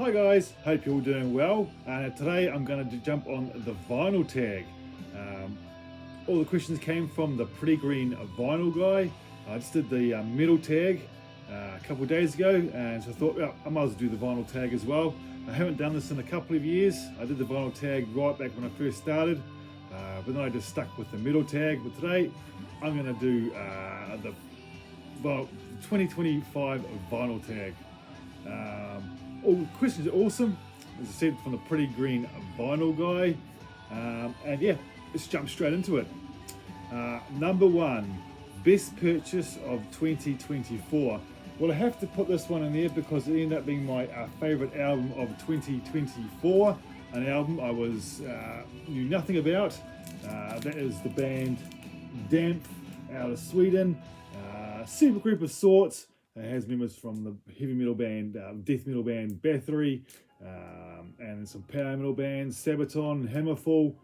Hi guys, hope you're all doing well. Today I'm going to jump on the vinyl tag. All the questions came from the Pretty Green vinyl guy. I just did the metal tag a couple of days ago, and so I thought, well, I might as well do the vinyl tag as well. I haven't done this in a couple of years. I did the vinyl tag right back when I first started, but then I just stuck with the metal tag. But today I'm going to do the 2025 vinyl tag. All the questions are awesome, as I said, from the Pretty Green vinyl guy. And yeah, let's jump straight into it. Number one, best purchase of 2024. Well, I have to put this one in there because it ended up being my favorite album of 2024. An album I knew nothing about. That is the band Dampf out of Sweden. Super group of sorts. It has members from the heavy metal band, death metal band Bathory, and some power metal bands, Sabaton, Hammerfall.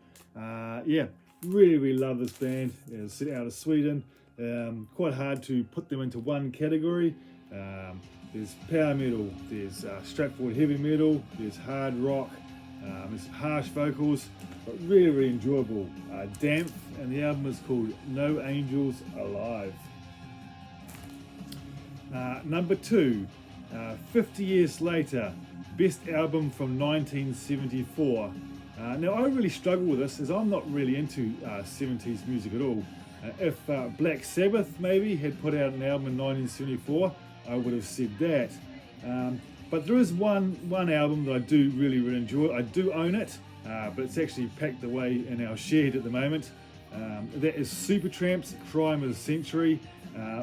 Yeah, really love this band. It's out of Sweden. Quite hard to put them into one category. There's power metal, there's straightforward heavy metal, there's hard rock, there's some harsh vocals, but really enjoyable. Dampf, and the album is called No Angels Alive. Number two, 50 years later, best album from 1974. Now I really struggle with this as I'm not really into 70s music at all. If Black Sabbath maybe had put out an album in 1974, I would have said that. But there is one album that I do really enjoy. I do own it, but it's actually packed away in our shed at the moment. That is Supertramp's Crime of the Century.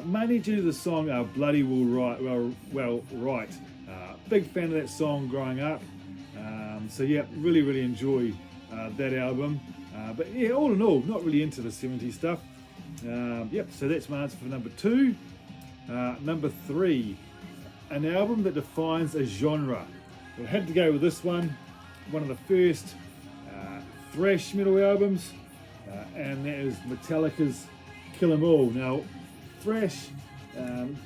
Mainly due to the song Bloody Well Right. Big fan of that song growing up. So yeah, really enjoy that album. But yeah, all in all, not really into the 70s stuff. Yep, so that's my answer for number two. Number three, an album that defines a genre. I had to go with this one of the first thrash metal albums, and that is Metallica's Kill 'Em All. Now, thrash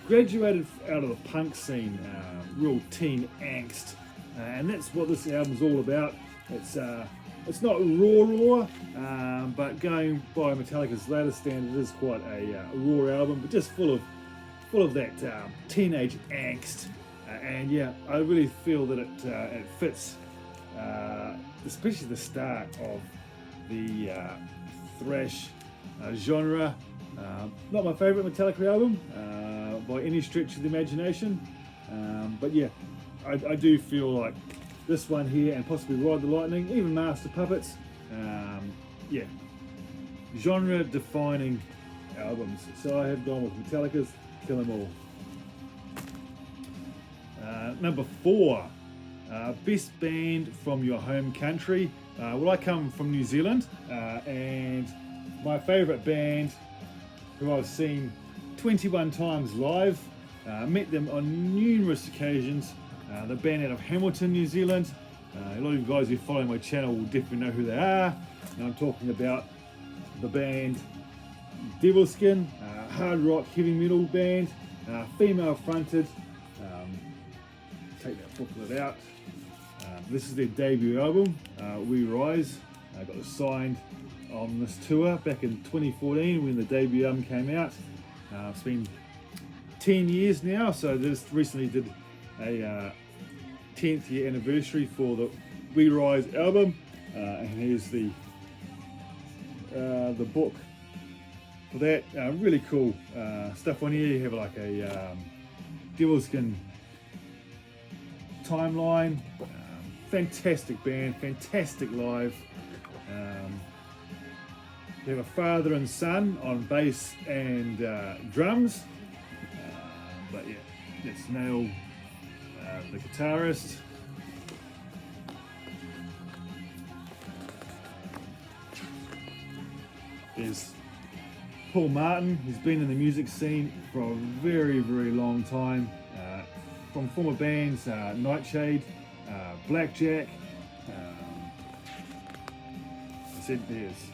graduated out of the punk scene, real teen angst, and that's what this album's all about. It's not raw, but going by Metallica's latest standard, it is quite a raw album, but just full of that teenage angst. And yeah, I really feel that it fits, especially the start of the thrash genre. Not my favourite Metallica album by any stretch of the imagination, but yeah, I do feel like this one here, and possibly Ride the Lightning, even Master Puppets, yeah, genre defining albums. So I have gone with Metallica's Kill 'Em All. Number four, best band from your home country. Well, I come from New Zealand, and my favourite band, who I've seen 21 times live, met them on numerous occasions. The band out of Hamilton, New Zealand. A lot of you guys who follow my channel will definitely know who they are. And I'm talking about the band Devilskin, hard rock heavy metal band, female fronted. Take that booklet out. This is their debut album, We Rise. I got it signed on this tour back in 2014 when the debut album came out. It's been 10 years now, so this recently did a 10th year anniversary for the We Rise album, and here's the book for that. Really cool stuff on here. You have like a Devilskin timeline. Fantastic band, fantastic live. You have a father and son on bass and drums, but yeah, let's nail the guitarist. There's Paul Martin. He's been in the music scene for a very long time, from former bands Nightshade, Blackjack. I said there's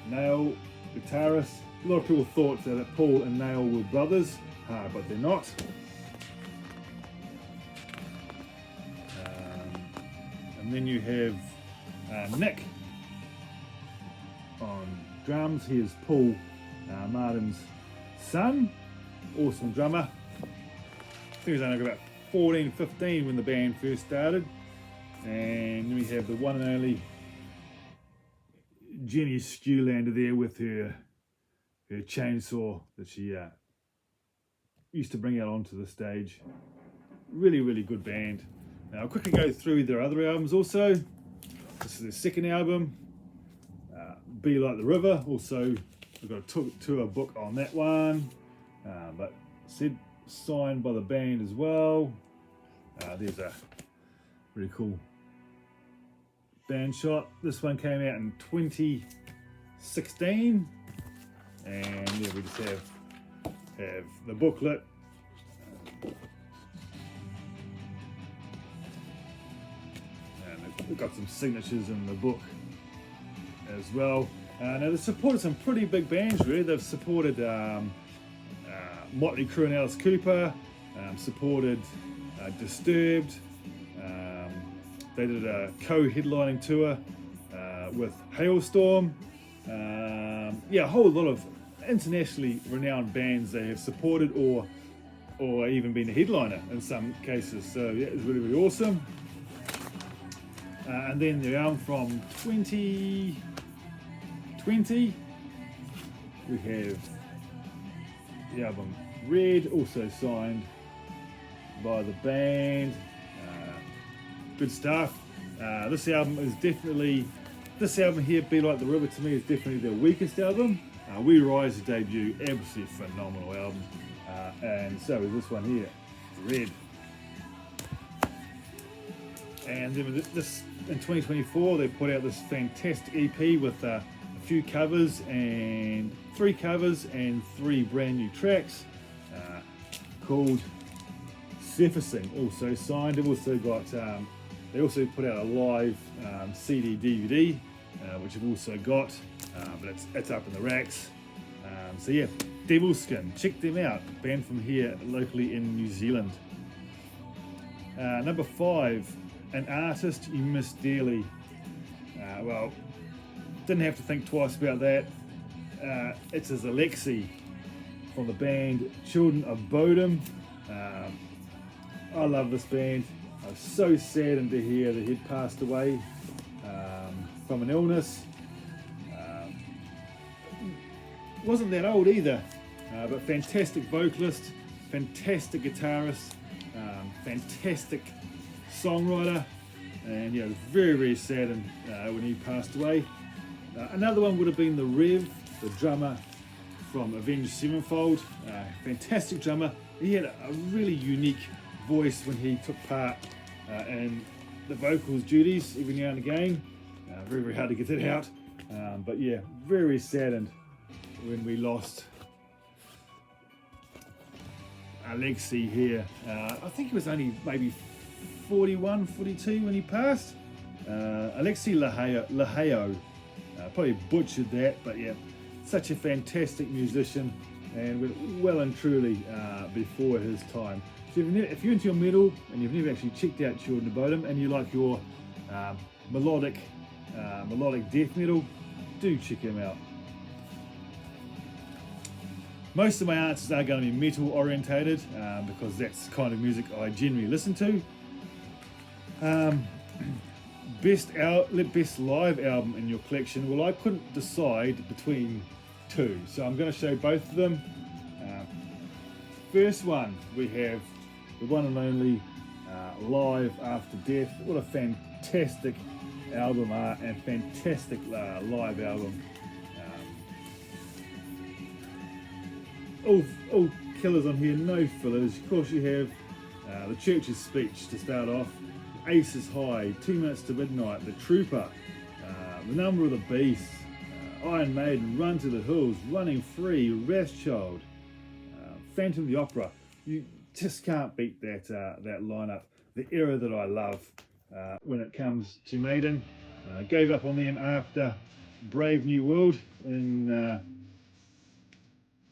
Nail, guitarist. A lot of people thought that Paul and Nail were brothers, but they're not. And then you have Nick on drums. Here's Paul Martin's son, awesome drummer. I think he was only about 14, 15 when the band first started. And then we have the one and only Jenny Stewlander there with her chainsaw that she used to bring out onto the stage. Really, really good band. Now I'll quickly go through their other albums also. This is their second album, Be Like the River. Also, we've got a tour book on that one, but said signed by the band as well. There's a really cool band shot. This one came out in 2016, and yeah, we just have the booklet. We've got some signatures in the book as well. Now they've supported some pretty big bands really. They've supported Motley Crue and Alice Cooper, supported Disturbed. They did a co-headlining tour with Hailstorm. Yeah, a whole lot of internationally renowned bands they have supported or even been a headliner in some cases. So yeah, it's really, really awesome. And then the album from 2020, we have the album Red, also signed by the band. Good stuff. This album here, Be Like the River, to me is definitely their weakest album. We Rise's debut, absolutely phenomenal album. And so is this one here, Red. And then this in 2024 they put out this fantastic EP with a few covers and 3 brand new tracks called Surfacing. Also signed. They've also got they also put out a live CD DVD which I've also got, but it's up in the racks. So yeah, Devilskin, check them out. Band from here locally in New Zealand. Number 5. An artist you miss dearly. Well, didn't have to think twice about that. It's as Alexi from the band Children of Bodom. I love this band. I was so saddened to hear that he'd passed away from an illness. Wasn't that old either, but fantastic vocalist, fantastic guitarist, fantastic songwriter, and yeah, it was very, very saddened when he passed away. Another one would have been the Rev, the drummer from Avenged Sevenfold. Fantastic drummer. He had a really unique voice when he took part in the vocals duties every now and again. Very, very hard to get that out. But yeah, very saddened when we lost Alexi here. I think he was only maybe 41, 42 when he passed. Alexi Laheo. Probably butchered that, but yeah, such a fantastic musician and went well and truly before his time. So if you're into your metal and you've never actually checked out Children of Bodom and you like your melodic death metal, do check him out. Most of my answers are going to be metal orientated because that's the kind of music I generally listen to. Best live album in your collection. Well, I couldn't decide between 2, so I'm going to show both of them. First one, we have the one and only Live After Death. What a fantastic album art and fantastic live album. All killers on here, no fillers. Of course you have the Church's Speech to start off, Aces High, 2 Minutes to Midnight, The Trooper, The Number of the Beast, Iron Maiden, Run to the Hills, Running Free, Wrathchild, Phantom of the Opera. You just can't beat that lineup. The era that I love when it comes to Maiden. Gave up on them after Brave New World in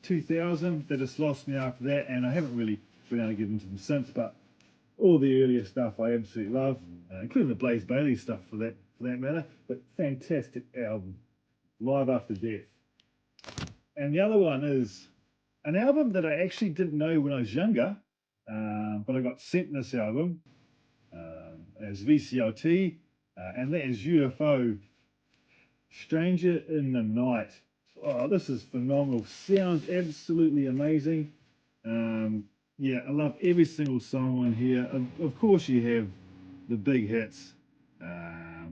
2000. They just lost me after that, and I haven't really been able to get into them since, but All the earlier stuff I absolutely love, including the Blaze Bailey stuff for that matter. But fantastic album, Live After Death. And the other one is an album that I actually didn't know when I was younger, but I got sent this album as VCLT, and that is UFO, Stranger in the Night. Oh, this is phenomenal. Sounds absolutely amazing. Yeah, I love every single song on here. Of course, you have the big hits, Out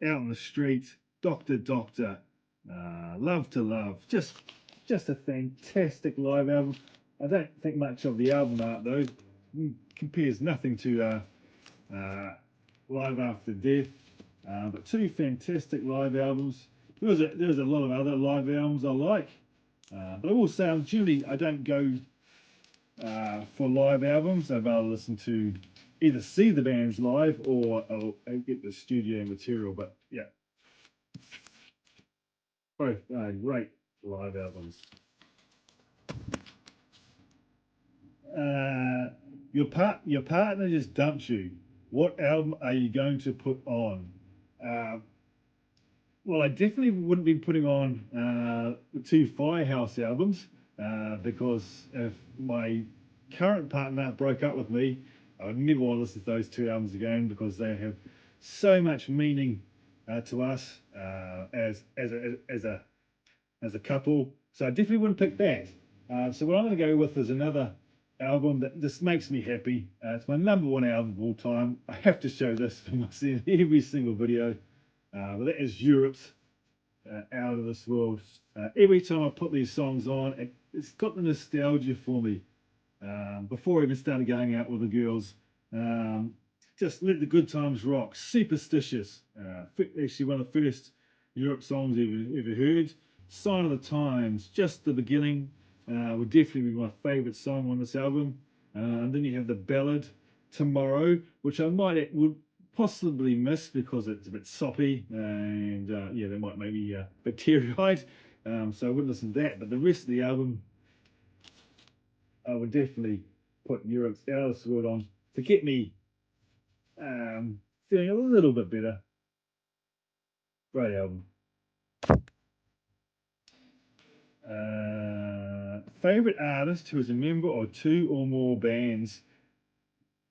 in the Street, Doctor Doctor, Love to Love. Just a fantastic live album. I don't think much of the album art though. Compares nothing to Live After Death. But two fantastic live albums. There's a lot of other live albums I like, but I will say I don't go for live albums. I'd rather listen to either see the bands live or I'll get the studio material. But yeah, both great live albums. Your partner just dumped you. What album are you going to put on? Well, I definitely wouldn't be putting on the two Firehouse albums because if my current partner broke up with me, I would never want to listen to those two albums again because they have so much meaning to us as a couple. So I definitely wouldn't pick that. So what I'm going to go with is another album that just makes me happy. It's my #1 album of all time. I have to show this in every single video. But that is Europe's Out of This World. Every time I put these songs on, it's got the nostalgia for me. Before I even started going out with the girls, just Let the Good Times Rock, Superstitious, actually one of the first Europe songs I ever heard. Sign of the Times, Just the Beginning, would definitely be my favourite song on this album. And then you have the ballad Tomorrow, which would possibly miss because it's a bit soppy and yeah, they might maybe a bit teary-eyed, so I wouldn't listen to that. But the rest of the album, I would definitely put Europe's Out of This World on to get me feeling a little bit better. Great album. Favorite artist who is a member of two or more bands.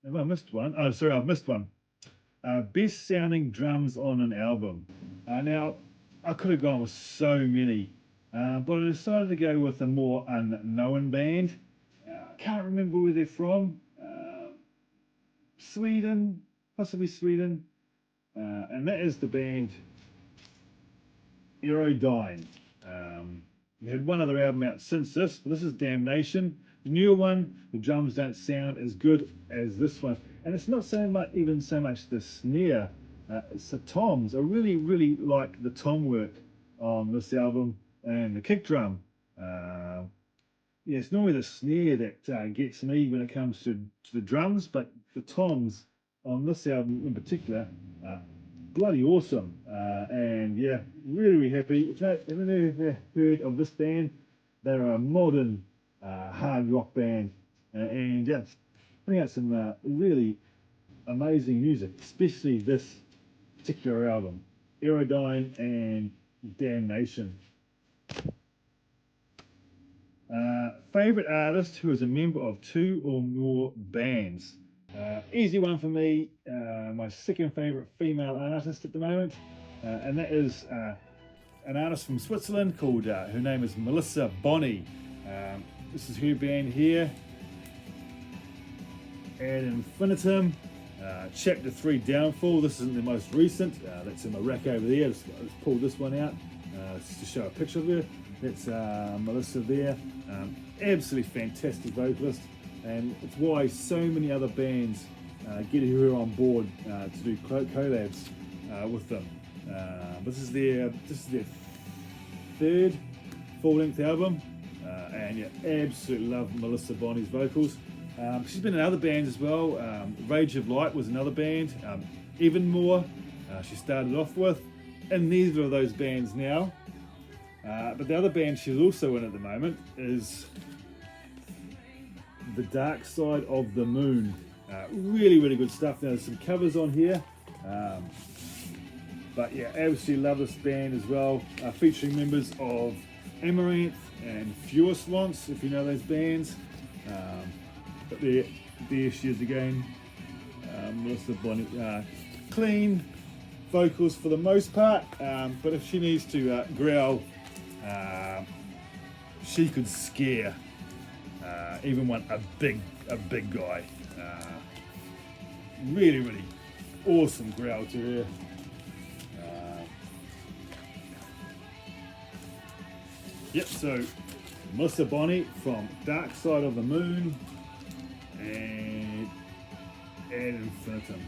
Have I missed one? Oh, sorry, I've missed one. Best sounding drums on an album. Now, I could have gone with so many, but I decided to go with a more unknown band. I can't remember where they're from. Sweden, possibly Sweden. And that is the band Aerodyne. We had one other album out since this, but this is Damnation. The newer one, the drums don't sound as good as this one. And it's not so much the snare, it's the toms. I really like the tom work on this album and the kick drum. Yeah, it's normally the snare that gets me when it comes to the drums, but the toms on this album in particular, bloody awesome. And yeah, really happy. If you've never heard of this band, they're a modern hard rock band, and yeah, putting out some really amazing music, especially this particular album, Aerodyne and Damnation. Favorite artist who is a member of two or more bands. Easy one for me. My second favorite female artist at the moment, and that is an artist from Switzerland called, her name is Melissa Boni. This is her band here, Ad Infinitum, Chapter 3 Downfall. This isn't the most recent, that's in my rack over there. Let's pull this one out just to show a picture of her. That's Melissa there. Absolutely fantastic vocalist, and it's why so many other bands get her on board to do collabs with them. This is their third full-length album, and yeah, absolutely love Melissa Boni's vocals. She's been in other bands as well. Rage of Light was another band. Even More, she started off with. In neither of those bands now. But the other band she's also in at the moment is The Dark Side of the Moon. Really, really good stuff. Now there's some covers on here. But yeah, absolutely love this band as well. Featuring members of Amaranth and Feuerslance, if you know those bands. But there she is again. Melissa Bonney. Clean vocals for the most part, but if she needs to growl, she could scare even a big guy. Really, really awesome growl to her. Yep, so Melissa Bonney from Dark Side of the Moon and Ad Infinitum.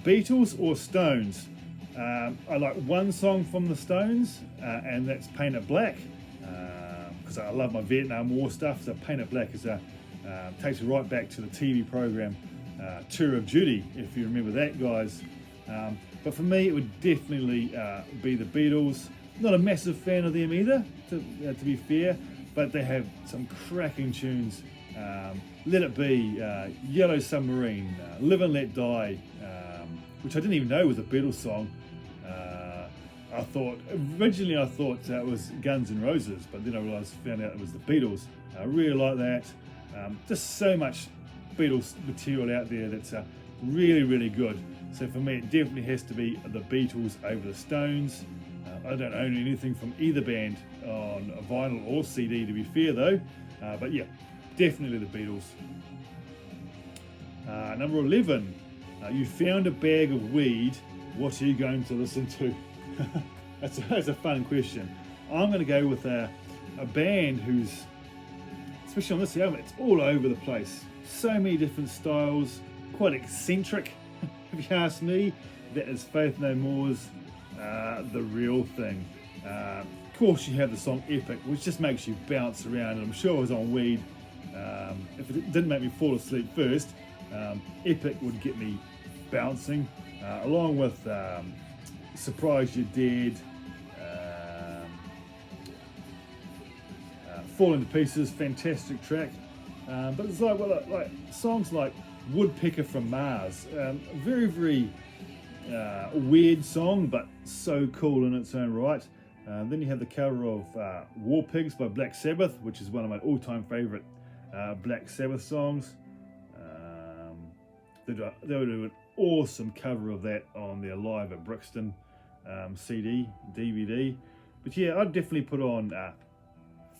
Beatles or Stones? I like one song from the Stones, and that's Paint It Black, because I love my Vietnam War stuff. So Paint It Black takes you right back to the TV program Tour of Duty, if you remember that, guys. But for me, it would definitely be the Beatles. Not a massive fan of them either, to be fair, but they have some cracking tunes. Let It Be, Yellow Submarine, Live and Let Die, which I didn't even know was a Beatles song. Originally I thought that was Guns N' Roses, but then I found out it was the Beatles. I really like that. Just so much Beatles material out there that's really, really good. So for me, it definitely has to be the Beatles over the Stones. I don't own anything from either band on vinyl or CD, to be fair though. But yeah, definitely the Beatles. Number 11, you found a bag of weed. What are you going to listen to? That's a fun question. I'm going to go with a band who's, especially on this album, it's all over the place. So many different styles, quite eccentric, if you ask me. That is Faith No More's The Real Thing. Of course, you have the song Epic, which just makes you bounce around, and I'm sure I was on weed. If it didn't make me fall asleep first, Epic would get me bouncing, along with Surprise You're Dead, Falling to Pieces, fantastic track. But it's like songs like Woodpecker from Mars, very, very weird song, but so cool in its own right. Then you have the cover of War Pigs by Black Sabbath, which is one of my all-time favourite Black Sabbath songs. They would do an awesome cover of that on their Live at Brixton CD, DVD. But yeah, I'd definitely put on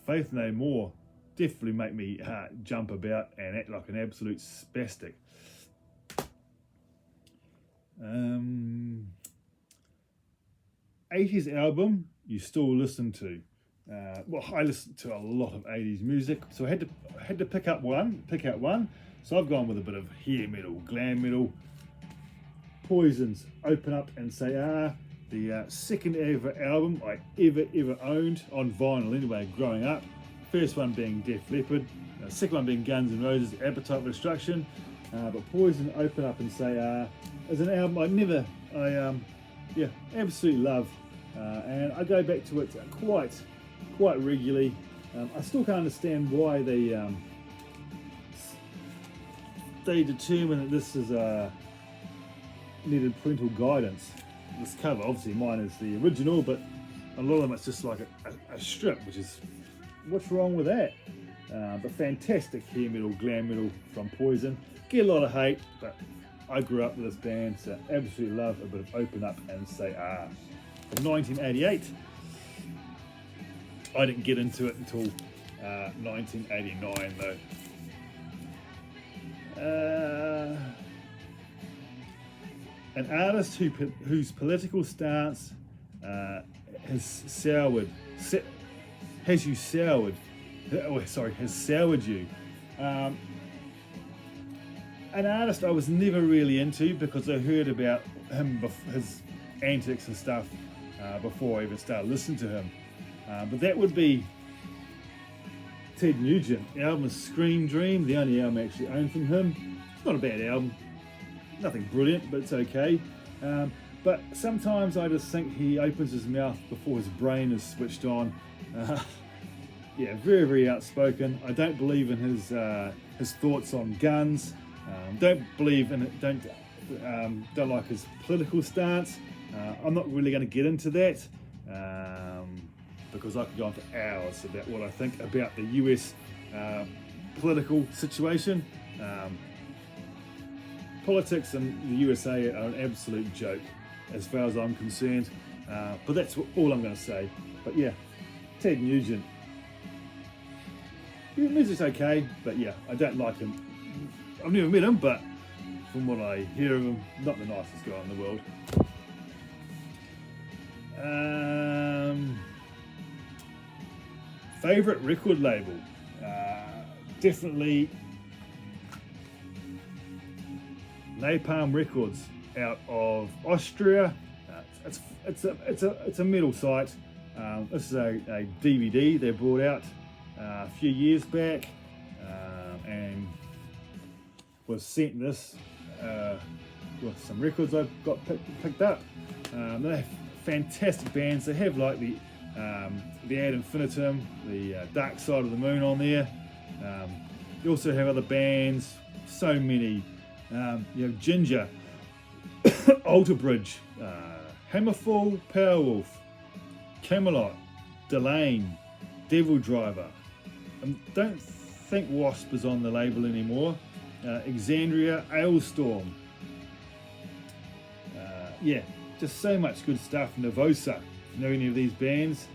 Faith No More. Definitely make me jump about and act like an absolute spastic. 80s album you still listen to. Well, I listen to a lot of 80s music, so I had to pick out one. So I've gone with a bit of hair metal, glam metal. Poison's Open Up and Say Ah, the second ever album I ever owned on vinyl anyway, growing up. First one being Def Leppard, second one being Guns N' Roses, Appetite for Destruction. But Poison, Open Up and Say Ah is an album I absolutely love, and I go back to it quite regularly. I still can't understand why they determined that this is needed parental guidance. This cover, obviously mine is the original, but a lot of them it's just like a strip, which is, what's wrong with that? But fantastic hair metal, glam metal from Poison. Get a lot of hate, but I grew up with this band, so absolutely love a bit of Open Up and Say Ah. From 1988. I didn't get into it until 1989 though. An artist whose political stance has soured you. An artist I was never really into because I heard about him, his antics and stuff before I even started listening to him. But that would be Ted Nugent. The album is Scream Dream, the only album I actually own from him. It's not a bad album. Nothing brilliant, but it's okay. But sometimes I just think he opens his mouth before his brain is switched on. yeah, very, very outspoken. I don't believe in his thoughts on guns. Don't believe in it. Don't like his political stance. I'm not really going to get into that because I could go on for hours about what I think about the US political situation. Politics in the USA are an absolute joke as far as I'm concerned, but that's all I'm going to say. But yeah, Ted Nugent, his music's okay, but yeah, I don't like him. I've never met him, but from what I hear of him, not the nicest guy in the world. Favorite record label? Definitely Napalm Records out of Austria. It's a metal site. This is a DVD they brought out a few years back, and was sent this with some records I got picked up. They have fantastic bands. They have like the Ad Infinitum, the Dark Side of the Moon on there. You also have other bands, so many. You have Ginger, Alter Bridge, Hammerfall, Powerwolf, Camelot, Delane, Devil Driver. I don't think Wasp is on the label anymore. Exandria, Ailstorm. Yeah, just so much good stuff. Nervosa, know any of these bands?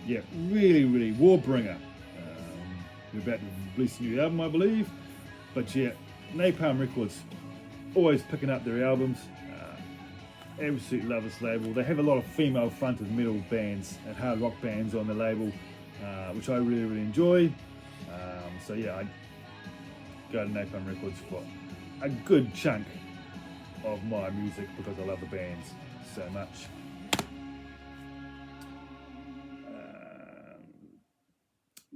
Yeah, really, really. Warbringer. We're about to release a new album, I believe. But yeah, Napalm Records, always picking up their albums. Absolutely love this label. They have a lot of female-fronted metal bands and hard rock bands on the label, which I really, really enjoy. So yeah, I go to Napalm Records for a good chunk of my music because I love the bands so much.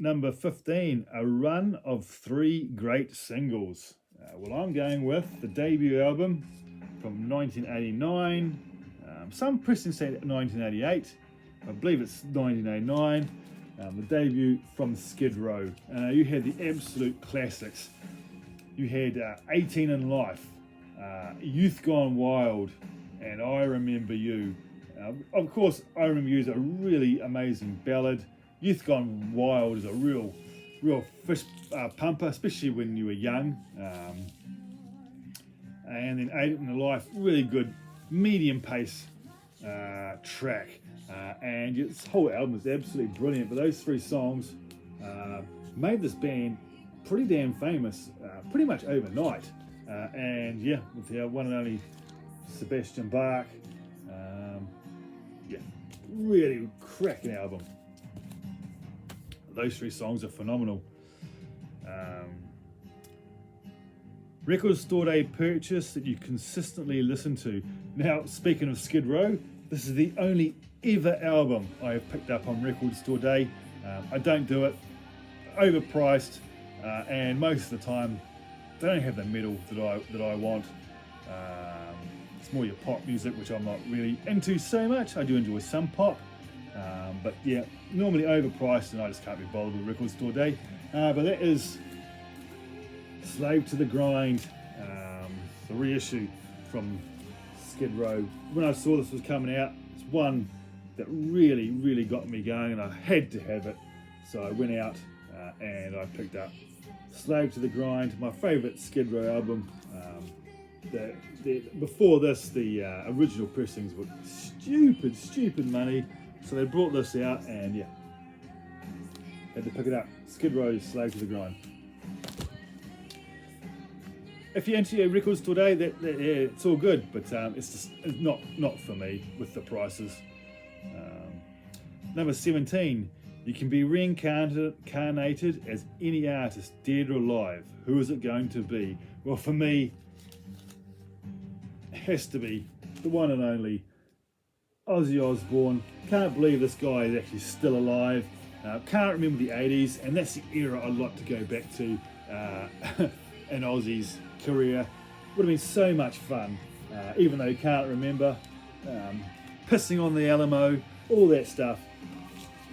Number 15, a run of 3 great singles. Well, I'm going with the debut album from 1989. Some pressings say 1988. I believe it's 1989. The debut from Skid Row. You had the absolute classics. You had 18 in Life, Youth Gone Wild, and I Remember You. Of course, I Remember You is a really amazing ballad. Youth Gone Wild is a real fist pumper, especially when you were young. And then 8 in Life, really good medium pace track. And this whole album is absolutely brilliant. But those 3 songs made this band pretty damn famous, pretty much overnight. And yeah, with the one and only Sebastian Bach. Yeah, really cracking album. Those 3 songs are phenomenal. Record store day purchase that you consistently listen to. Now, speaking of Skid Row, this is the only ever album I have picked up on record store day. I don't do it. Overpriced, and most of the time they don't have the metal that I want. It's more your pop music, which I'm not really into so much. I do enjoy some pop. But yeah, normally overpriced, and I just can't be bothered with record store day. But that is Slave to the Grind, the reissue from Skid Row. When I saw this was coming out, it's one that really, really got me going, and I had to have it. So I went out and I picked up Slave to the Grind, my favourite Skid Row album. Before this, the original pressings were stupid money. So they brought this out, and yeah, had to pick it up. Skid Row's Slave to the Grind. If you're into your records today, yeah, it's all good, but it's not for me with the prices. Number 17, you can be reincarnated as any artist, dead or alive. Who is it going to be? Well, for me, it has to be the one and only Ozzy Osbourne. Can't believe this guy is actually still alive. Can't remember the 80s, and that's the era I'd like to go back to in Ozzy's career. Would have been so much fun, even though you can't remember. Pissing on the Alamo, all that stuff.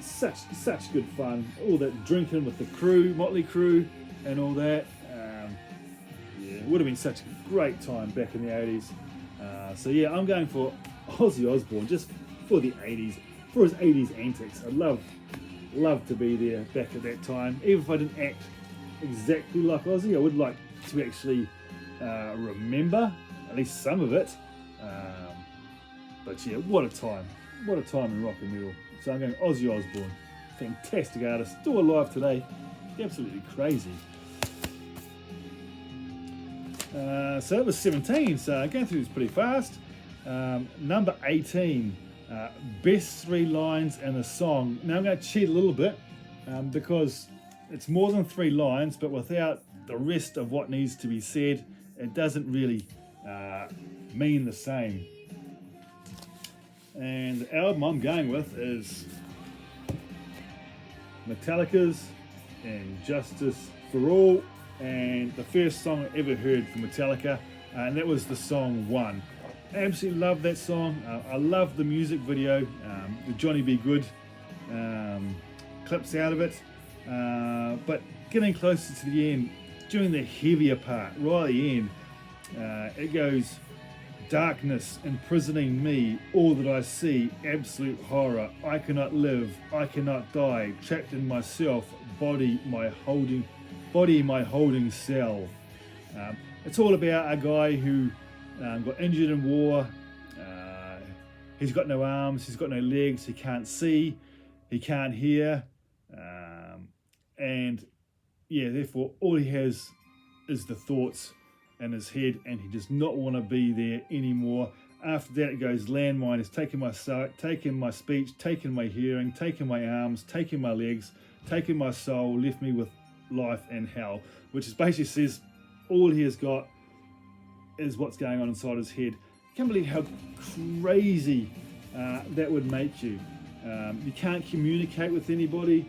such good fun. All that drinking with the crew, Motley Crue, and all that. Yeah, it would have been such a great time back in the 80s. So yeah, I'm going for Ozzy Osbourne just for the 80s, for his 80s antics. I'd love to be there back at that time. Even if I didn't act exactly like Ozzy, I would like to actually remember at least some of it. But yeah, what a time in rock and roll. So I'm going Ozzy Osbourne, fantastic artist, still alive today, absolutely crazy. So that was 17, so going through this pretty fast. Number 18, best 3 lines in a song. Now I'm going to cheat a little bit because it's more than 3 lines, but without the rest of what needs to be said, it doesn't really mean the same. And the album I'm going with is Metallica's And Justice for All, and the first song I ever heard from Metallica, and that was the song One. Absolutely love that song. I love the music video, the Johnny B. Good clips out of it, but getting closer to the end, during the heavier part, right at the end, it goes, darkness imprisoning me, all that I see, absolute horror, I cannot live, I cannot die, trapped in myself, body my holding cell. It's all about a guy who got injured in war. He's got no arms, he's got no legs, he can't see, he can't hear, and yeah, therefore all he has is the thoughts in his head, and he does not want to be there anymore. After that it goes, landmine has taken my sight, taken my speech, taken my hearing, taken my arms, taken my legs, taken my soul, left me with life and hell, which is basically says all he has got is what's going on inside his head. I can't believe how crazy that would make you. You can't communicate with anybody.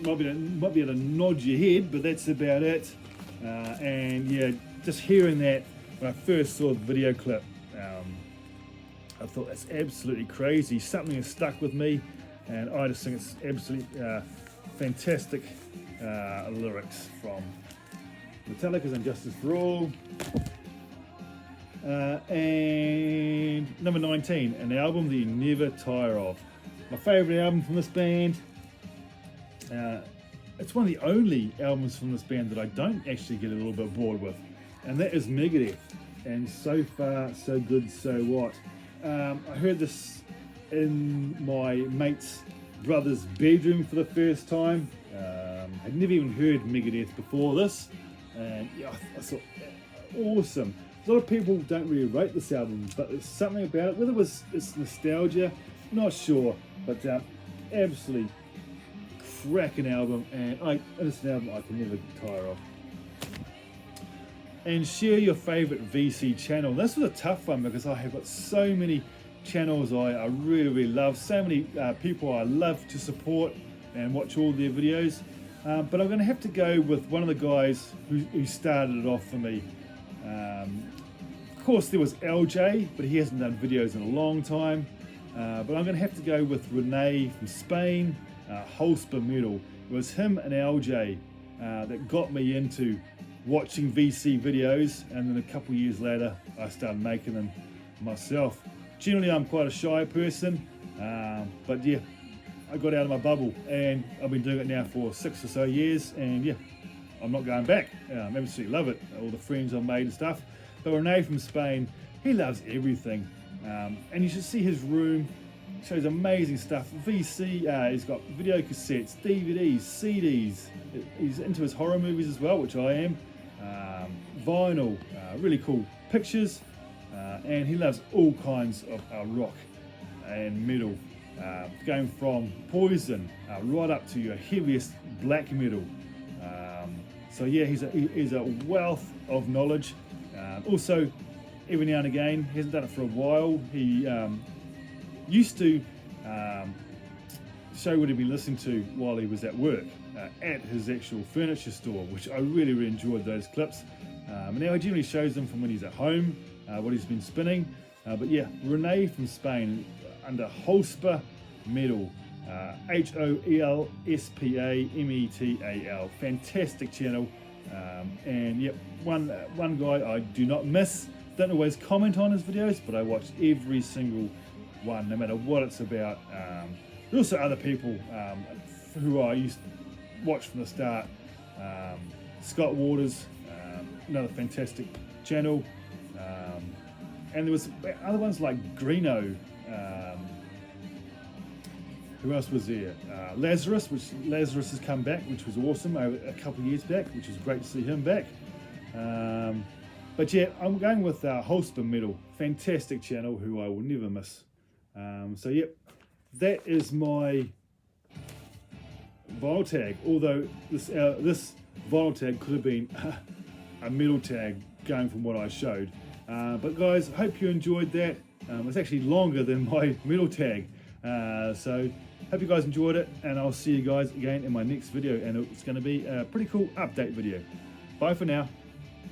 Might be able to nod your head, but that's about it. And yeah, just hearing that when I first saw the video clip, I thought that's absolutely crazy. Something has stuck with me, and I just think it's absolutely fantastic lyrics from Metallica's And Justice for All. And number 19, an album that you never tire of. My favourite album from this band. It's one of the only albums from this band that I don't actually get a little bit bored with, and that is Megadeth. And So Far, So Good, So What. I heard this in my mate's brother's bedroom for the first time. I'd never even heard Megadeth before this, and yeah, I thought awesome. A lot of people don't really rate this album, but there's something about it, whether it's nostalgia, not sure, but absolutely cracking album, and it's an album I can never tire of. And share your favourite VC channel. This was a tough one because I have got so many channels I really love, so many people I love to support and watch all their videos, but I'm going to have to go with one of the guys who started it off for me. Of course there was LJ, but he hasn't done videos in a long time, but I'm going to have to go with Renee from Spain, Holsper Metal. It was him and LJ that got me into watching VC videos, and then a couple of years later I started making them myself. Generally I'm quite a shy person, but yeah, I got out of my bubble, and I've been doing it now for 6 or so years, and yeah, I'm not going back. I absolutely love it, all the friends I've made and stuff. But Renee from Spain, he loves everything, and you should see his room. Shows amazing stuff. VC, he's got video cassettes, DVDs, CDs. He's into his horror movies as well, which I am. Vinyl, really cool pictures, and he loves all kinds of rock and metal, going from Poison right up to your heaviest black metal. So yeah, he's a wealth of knowledge. Also, every now and again, he hasn't done it for a while, he used to show what he'd been listening to while he was at work at his actual furniture store, which I really enjoyed those clips. And now he generally shows them from when he's at home, what he's been spinning. But yeah, Renee from Spain under Holsper Metal. HOLSPAMETAL. Fantastic channel. And yep, one guy I do not miss. Don't always comment on his videos, but I watch every single one, no matter what it's about. There's also other people who I used to watch from the start. Scott Waters, another fantastic channel. And there was other ones like Greeno. Who else was there? Lazarus has come back, which was awesome, a couple of years back, which is great to see him back. But yeah, I'm going with Holzbin Metal, fantastic channel who I will never miss. So yep, that is my vinyl tag. Although this vinyl tag could have been a metal tag going from what I showed. But guys, hope you enjoyed that. It's actually longer than my metal tag. So hope you guys enjoyed it, and I'll see you guys again in my next video, and it's going to be a pretty cool update video. Bye for now.